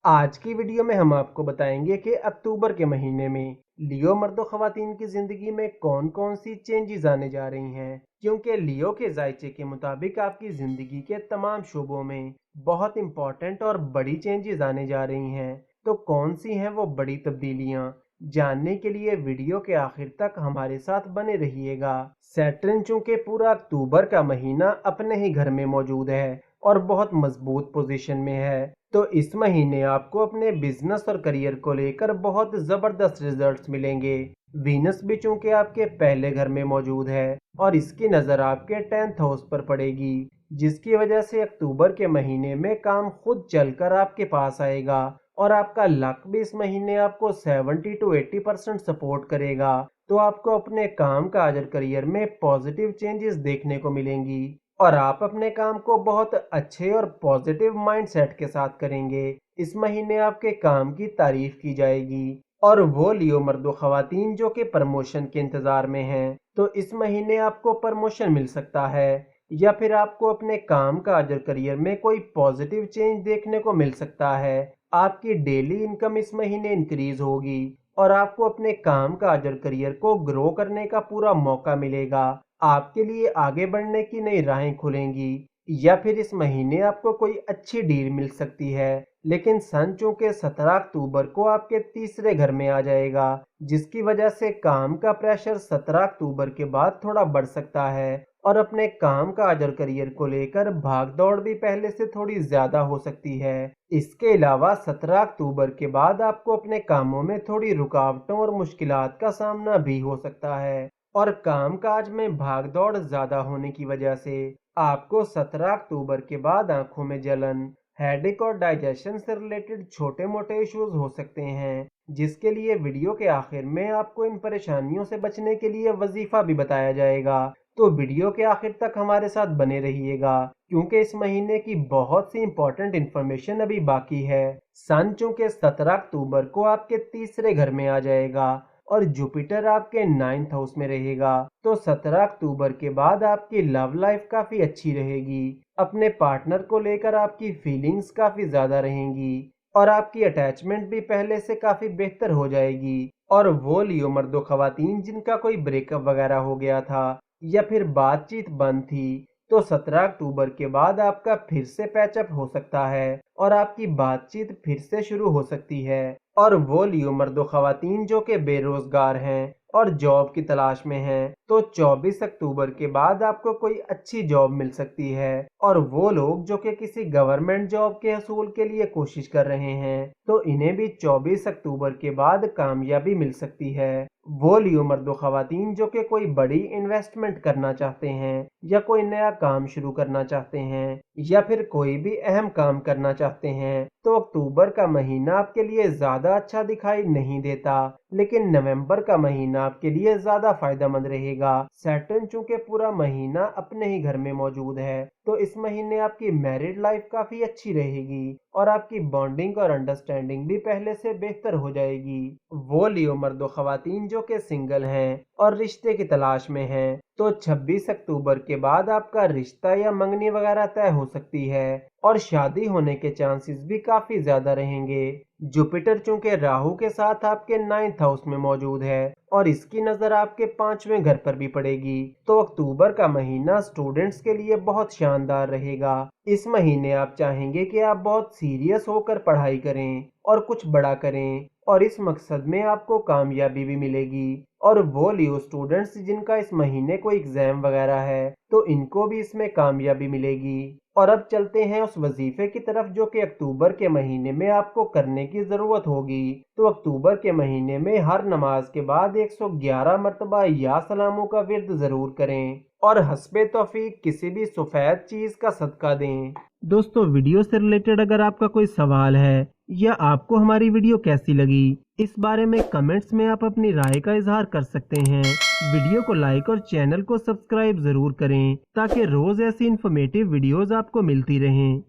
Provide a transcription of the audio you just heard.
आज की वीडियो में हम आपको बताएंगे कि अक्टूबर के महीने में लियो मर्दों ख़वातीन की ज़िंदगी में कौन कौन सी चेंजेस आने जा रही हैं, क्योंकि लियो के जायचे के मुताबिक आपकी ज़िंदगी के तमाम शोबों में बहुत इंपॉर्टेंट और बड़ी चेंजेस आने जा रही हैं। तो कौन सी हैं वो बड़ी तब्दीलियां, जानने के लिए वीडियो के आखिर तक हमारे साथ बने रहिएगा। सैटर्न चूंकि पूरा अक्टूबर का महीना अपने ही घर में मौजूद है और बहुत मजबूत पोजीशन में है, तो इस महीने आपको अपने बिजनेस और करियर को लेकर बहुत ज़बरदस्त रिजल्ट्स मिलेंगे। वीनस भी चूंकि आपके पहले घर में मौजूद है और इसकी नज़र आपके 10th हाउस पर पड़ेगी, जिसकी वजह से अक्टूबर के महीने में काम खुद चलकर आपके पास आएगा और आपका लक भी इस महीने आपको 70 to 80% सपोर्ट करेगा। तो आपको अपने काम काज और करियर में पॉजिटिव चेंजेस देखने को मिलेंगी और आप अपने काम को बहुत अच्छे और पॉजिटिव माइंडसेट के साथ करेंगे। इस महीने आपके काम की तारीफ की जाएगी। और वो लियो मर्दो ख़वातीन जो कि प्रमोशन के इंतज़ार में हैं, तो इस महीने आपको प्रमोशन मिल सकता है या फिर आपको अपने काम काज और करियर में कोई पॉजिटिव चेंज देखने को मिल सकता है। आपकी डेली इनकम इस महीने इंक्रीज होगी और आपको अपने काम काज और करियर को ग्रो करने का पूरा मौका मिलेगा। आपके लिए आगे बढ़ने की नई राहें खुलेंगी या फिर इस महीने आपको कोई अच्छी डील मिल सकती है। लेकिन सन चूंकि 17 अक्टूबर को आपके तीसरे घर में आ जाएगा, जिसकी वजह से काम का प्रेशर 17 अक्टूबर के बाद थोड़ा बढ़ सकता है और अपने काम काज और करियर को लेकर भाग दौड़ भी पहले से थोड़ी ज्यादा हो सकती है। इसके अलावा 17 अक्टूबर के बाद आपको अपने कामों में थोड़ी रुकावटों और मुश्किलात का सामना भी हो सकता है और कामकाज में भागदौड़ ज्यादा होने की वजह से आपको 17 अक्टूबर के बाद आंखों में जलन, हेडेक और डाइजेशन से रिलेटेड छोटे मोटे इश्यूज हो सकते हैं, जिसके लिए वीडियो के आखिर में आपको इन परेशानियों से बचने के लिए वजीफा भी बताया जाएगा। तो वीडियो के आखिर तक हमारे साथ बने रहिएगा, क्योंकि इस महीने की बहुत सी इंपॉर्टेंट इंफॉर्मेशन अभी बाकी है। सन चूंकि 17 अक्टूबर को आपके तीसरे घर में आ जाएगा और जुपिटर आपके 9th हाउस में रहेगा, तो 17 अक्टूबर के बाद आपकी लव लाइफ काफी अच्छी रहेगी। अपने पार्टनर को लेकर आपकी फीलिंग्स काफी ज्यादा रहेंगी और आपकी अटैचमेंट भी पहले से काफी बेहतर हो जाएगी। और वो लियो मर्दो खवातीन जिनका कोई ब्रेकअप वगैरह हो गया था या फिर बातचीत बंद थी, तो 17 अक्टूबर के बाद आपका फिर से पैचअप हो सकता है और आपकी बातचीत फिर से शुरू हो सकती है। और वो लियो मर्दो खवातीन जो कि बेरोजगार हैं और जॉब की तलाश में हैं, तो 24 अक्टूबर के बाद आपको कोई अच्छी जॉब मिल सकती है। और वो लोग जो कि किसी गवर्नमेंट जॉब के हसूल के लिए कोशिश कर रहे हैं, तो इन्हें भी 24 अक्टूबर के बाद कामयाबी मिल सकती है। वो लियो मर्दो खवातीन जो कि कोई बड़ी इन्वेस्टमेंट करना चाहते हैं या कोई नया काम शुरू करना चाहते हैं या फिर कोई भी अहम काम करना चाहते हैं, तो अक्टूबर का महीना आपके लिए ज्यादा अच्छा दिखाई नहीं देता, लेकिन नवंबर का महीना आपके लिए ज्यादा फायदेमंद रहेगा। सैटर्न चूंकि पूरा महीना अपने ही घर में मौजूद है, तो इस महीने आपकी मैरिड लाइफ काफी अच्छी रहेगी और आपकी बॉन्डिंग और अंडरस्टैंडिंग भी पहले से बेहतर हो जाएगी। वो लियो मर्दो खवातीन जो कि सिंगल हैं और रिश्ते की तलाश में हैं, तो 26 अक्टूबर के बाद आपका रिश्ता या मंगनी वगैरह तय हो सकती है और शादी होने के चांसेस भी काफी ज्यादा रहेंगे। जुपिटर चूंकि राहु के साथ आपके 9th हाउस में मौजूद है और इसकी नजर आपके 5वें घर पर भी पड़ेगी, तो अक्टूबर का महीना स्टूडेंट्स के लिए बहुत शानदार रहेगा। इस महीने आप चाहेंगे कि आप बहुत सीरियस होकर पढ़ाई करें और कुछ बड़ा करें और इस मकसद में आपको कामयाबी भी मिलेगी। और वो लियो स्टूडेंट्स जिनका इस महीने कोई एग्जाम वगैरह है, तो इनको भी इसमें कामयाबी मिलेगी। और अब चलते हैं उस वजीफे की तरफ जो कि अक्टूबर के महीने में आपको करने की जरूरत होगी। तो अक्टूबर के महीने में हर नमाज के बाद 111 मरतबा या सलामों का विर्द जरूर करें और हस्बे तौफीक किसी भी सफेद चीज का सदका दें। दोस्तों, वीडियो से रिलेटेड अगर आपका कोई सवाल है या आपको हमारी वीडियो कैसी लगी, इस बारे में कमेंट्स में आप अपनी राय का इजहार कर सकते हैं। वीडियो को लाइक और चैनल को सब्सक्राइब जरूर करें ताकि रोज ऐसी इन्फॉर्मेटिव वीडियोस आपको मिलती रहें।